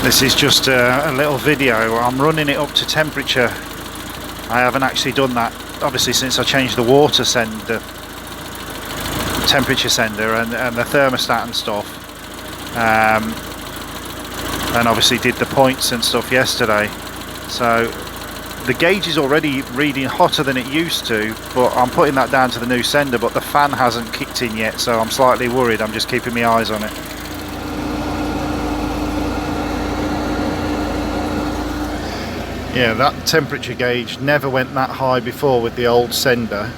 This is just a little video. I'm running it up to temperature. I haven't actually done that, obviously, since I changed the water sender, temperature sender, and the thermostat and stuff. And obviously did the points and stuff yesterday. So the gauge is already reading hotter than it used to, but I'm putting that down to the new sender, but the fan hasn't kicked in yet, so I'm slightly worried. I'm just keeping my eyes on it. Yeah, that temperature gauge never went that high before with the old sender.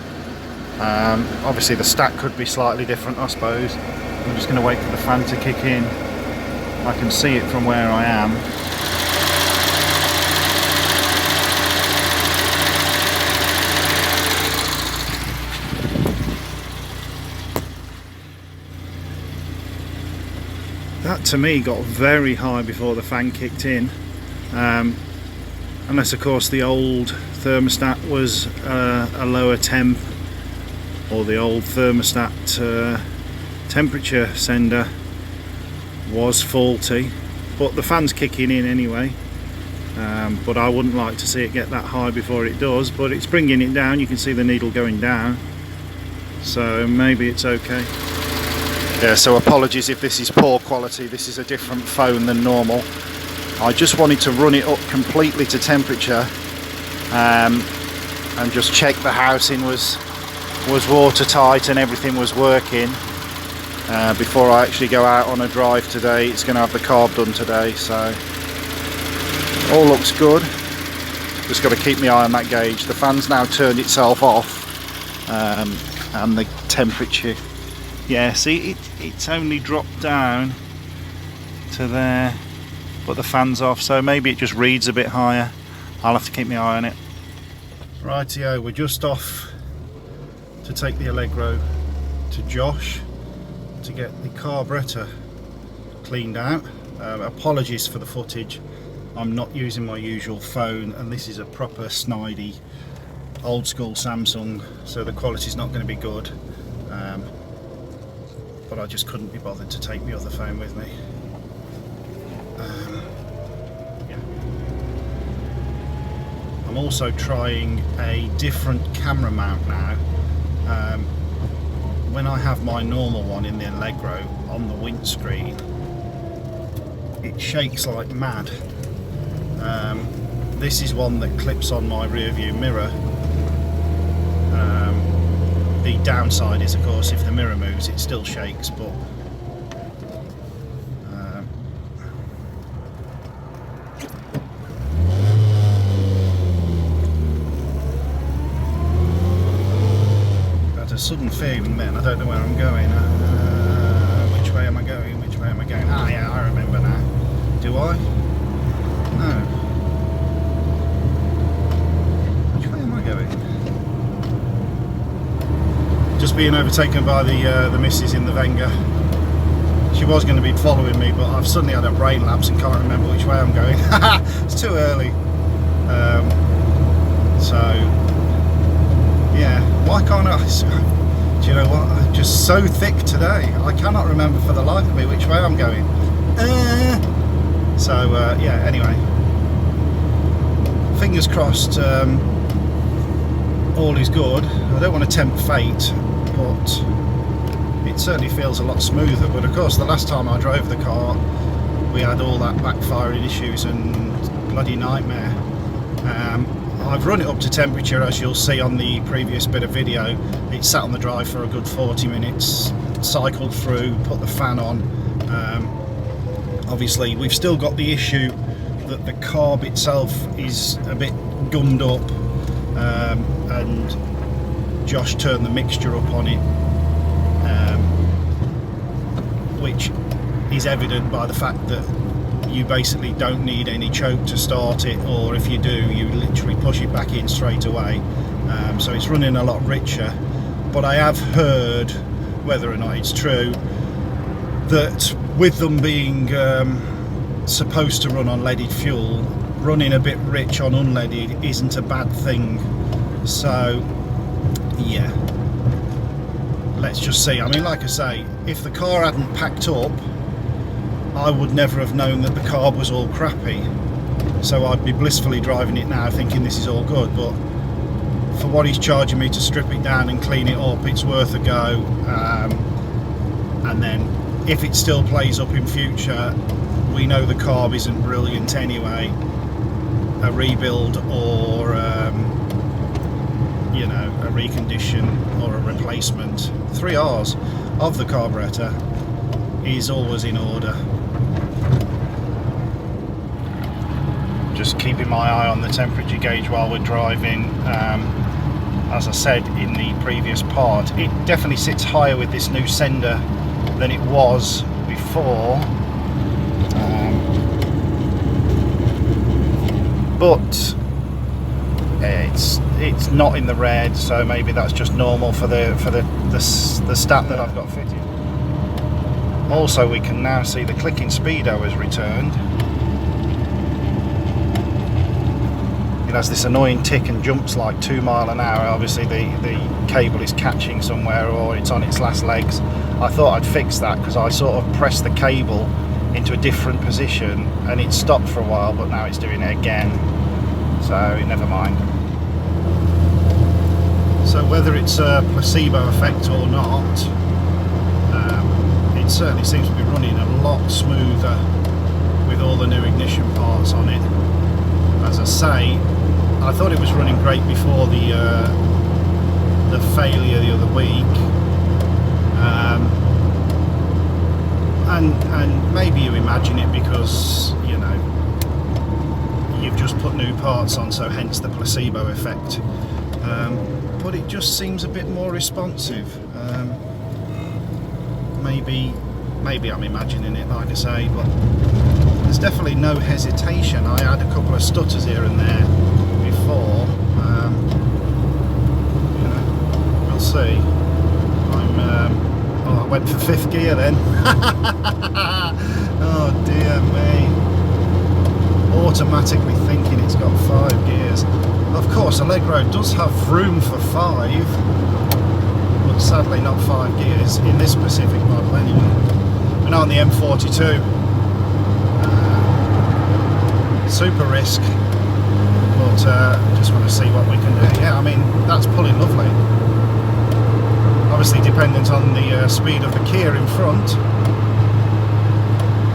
Obviously the stat could be slightly different, I suppose. I'm just going to wait for the fan to kick in. I can see it from where I am. That to me got very high before the fan kicked in. Unless of course the old thermostat was a lower temp, or the old thermostat temperature sender was faulty, but the fan's kicking in anyway. But I wouldn't like to see it get that high before it does, but it's bringing it down. You can see the needle going down, so maybe it's okay. Yeah, so apologies if this is poor quality. This is a different phone than normal. I just wanted to run it up completely to temperature and just check the housing was watertight and everything was working before I actually go out on a drive today. It's going to have the carb done today, so all looks good. Just got to keep my eye on that gauge. The fan's now turned itself off, and the temperature, yeah, see, it's only dropped down to there, but the fan's off, so maybe it just reads a bit higher. I'll have to keep my eye on it. Rightio, we're just off to take the Allegro to Josh to get the carburettor cleaned out. Apologies for the footage. I'm not using my usual phone, and this is a proper snidey old school Samsung, so the quality's not going to be good. But I just couldn't be bothered to take my other phone with me. Yeah. I'm also trying a different camera mount now. When I have my normal one in the Allegro on the windscreen, it shakes like mad. This is one that clips on my rear view mirror. The downside is, of course, if the mirror moves it still shakes, but a sudden feeling then, I don't know where I'm going. Which way am I going? Which way am I going? Ah, yeah, I remember now. Do I? No. Which way am I going? Just being overtaken by the missus in the Venga. She was going to be following me, but I've suddenly had a brain lapse and can't remember which way I'm going. It's too early. So yeah, why can't I? Do you know what? I'm just so thick today. I cannot remember for the life of me which way I'm going. Yeah, anyway. Fingers crossed, all is good. I don't want to tempt fate, but it certainly feels a lot smoother. But of course, the last time I drove the car, we had all that backfiring issues and bloody nightmare. I've run it up to temperature, as you'll see on the previous bit of video. It sat on the drive for a good 40 minutes, cycled through, put the fan on. Obviously we've still got the issue that the carb itself is a bit gummed up, and Josh turned the mixture up on it, which is evident by the fact that you basically don't need any choke to start it, or if you do, you literally push it back in straight away. So it's running a lot richer. But I have heard, whether or not it's true, that with them being supposed to run on leaded fuel, running a bit rich on unleaded isn't a bad thing. So yeah, let's just see. I mean, like I say, if the car hadn't packed up, I would never have known that the carb was all crappy, so I'd be blissfully driving it now thinking this is all good, but for what he's charging me to strip it down and clean it up, it's worth a go. And then if it still plays up in future, we know the carb isn't brilliant anyway. A rebuild or you know, a recondition or a replacement, 3 R's of the carburettor, is always in order. Just keeping my eye on the temperature gauge while we're driving. As I said in the previous part, it definitely sits higher with this new sender than it was before, but it's not in the red, so maybe that's just normal for the stat that I've got fitted. Also, we can now see the clicking speedo has returned. It has this annoying tick and jumps like 2 miles an hour. Obviously the cable is catching somewhere, or it's on its last legs. I thought I'd fix that because I sort of pressed the cable into a different position and it stopped for a while, but now it's doing it again, so never mind. So whether it's a placebo effect or not, it certainly seems to be running a lot smoother with all the new ignition parts on it. As I say, I thought it was running great before the failure the other week, and maybe you imagine it because, you know, you've just put new parts on, so hence the placebo effect. But it just seems a bit more responsive. Maybe I'm imagining it, like I say, but there's definitely no hesitation. I had a couple of stutters here and there before. You know, we'll see. I went for 5th gear then. Oh dear me. Automatically thinking it's got 5 gears. Of course, Allegro does have room for 5, but sadly not 5 gears in this specific model anyway. We're now on the M42. Super risk, but just want to see what we can do. Yeah, I mean, that's pulling lovely. Obviously dependent on the speed of the Kia in front.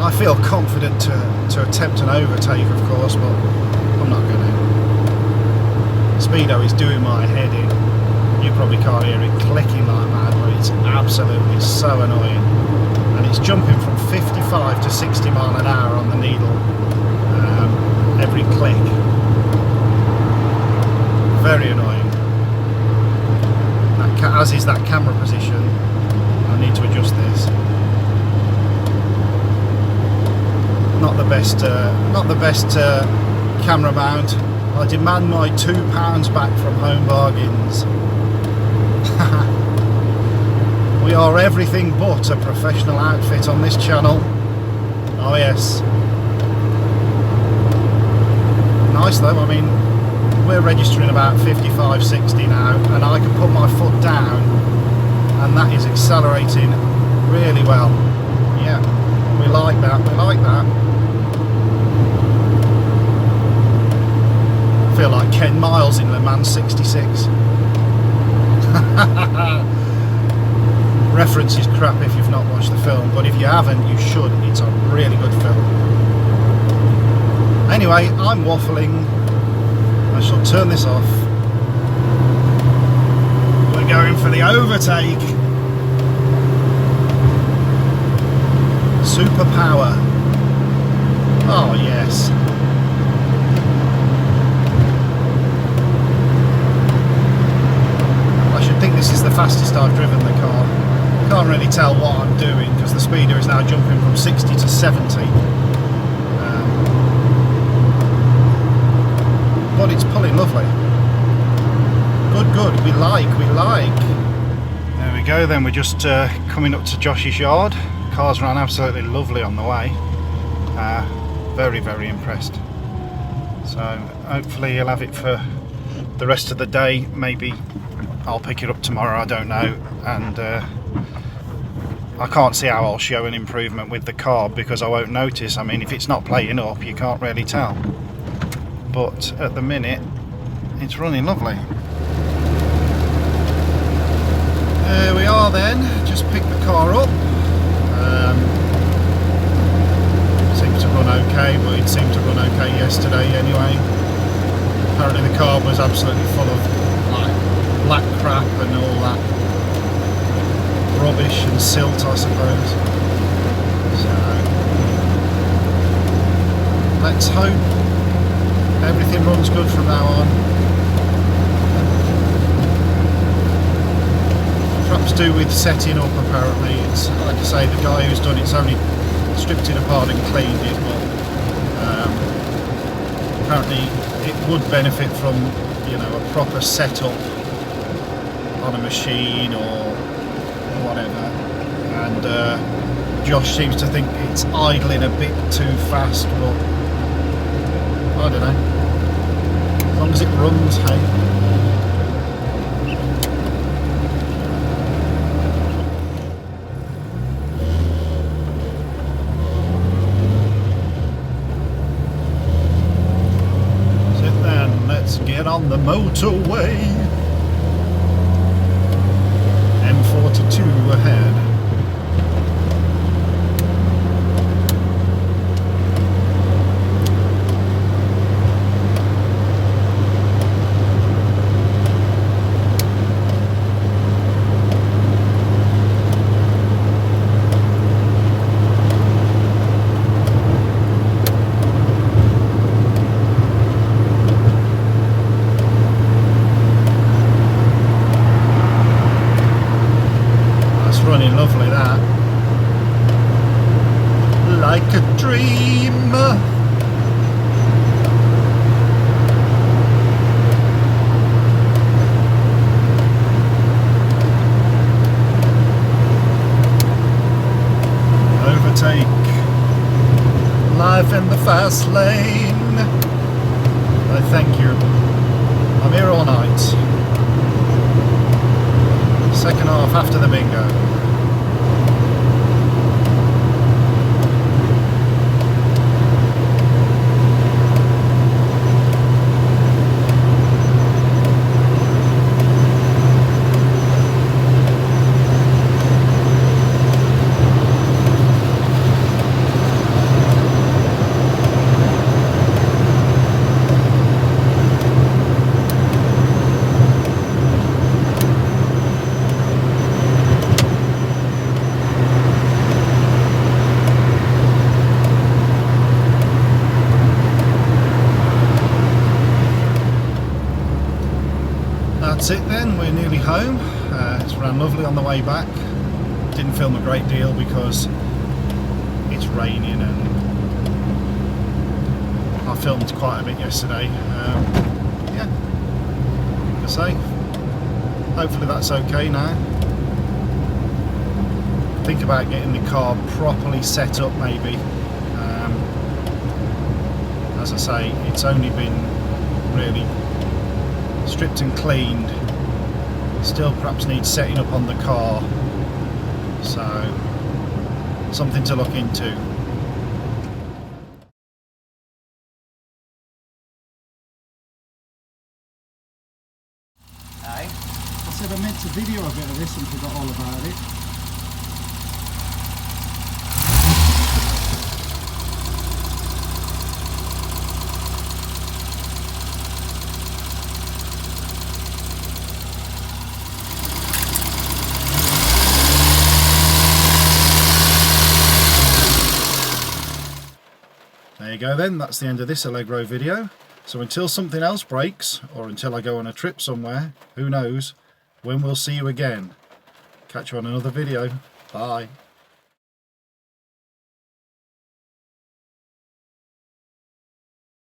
I feel confident to attempt an overtake, of course, but I'm not going to. Speedo is doing my head in. You probably can't hear it clicking like mad, but it's absolutely so annoying. And it's jumping from 55 to 60 miles an hour on the needle. Every click. Very annoying. As is that camera position. I need to adjust this. Not the best camera mount. I demand my £2 back from Home Bargains. We are everything but a professional outfit on this channel. Oh yes. Nice though, I mean, we're registering about 55, 60 now, and I can put my foot down and that is accelerating really well. Yeah, we like that, we like that. I feel like Ken Miles in Le Mans 66. Reference is crap if you've not watched the film, but if you haven't, you should. It's a really good film. Anyway, I'm waffling. I shall turn this off. We're going for the overtake. Superpower. Oh yes. I should think this is the fastest I've driven the car. Can't really tell what I'm doing because the speeder is now jumping from 60 to 70. But it's pulling lovely. Good, we like. There we go then, we're just coming up to Josh's yard. Cars ran absolutely lovely on the way. Very, very impressed. So hopefully he'll have it for the rest of the day. Maybe I'll pick it up tomorrow, I don't know. And I can't see how I'll show an improvement with the carb because I won't notice. I mean, if it's not playing up, you can't really tell. But at the minute, it's running lovely. There we are then, just picked the car up. Seems to run okay, but it seemed to run okay yesterday anyway. Apparently the carb was absolutely full of like black crap and all that rubbish and silt, I suppose. So let's hope everything runs good from now on. Perhaps do with setting up, apparently. It's like I say, the guy who's done it's only stripped it apart and cleaned it, but apparently it would benefit from, you know, a proper setup on a machine or whatever. And Josh seems to think it's idling a bit too fast, but I don't know. As long as it runs, hey. Get on the motorway. M42 ahead. Running lovely, that. Like a dream. Overtake. Life in the fast lane. I thank you. I'm here all night. Second half after the bingo. That's it then, we're nearly home. It's ran lovely on the way back. Didn't film a great deal because it's raining and I filmed quite a bit yesterday. Yeah, like I say, hopefully that's okay now. Think about getting the car properly set up maybe. As I say, it's only been really stripped and cleaned. Still perhaps needs setting up on the car, so something to look into. Aye. I said I meant to video a bit of this and forgot all about it. There you go then, that's the end of this Allegro video. So until something else breaks, or until I go on a trip somewhere, who knows when we'll see you again. Catch you on another video. Bye.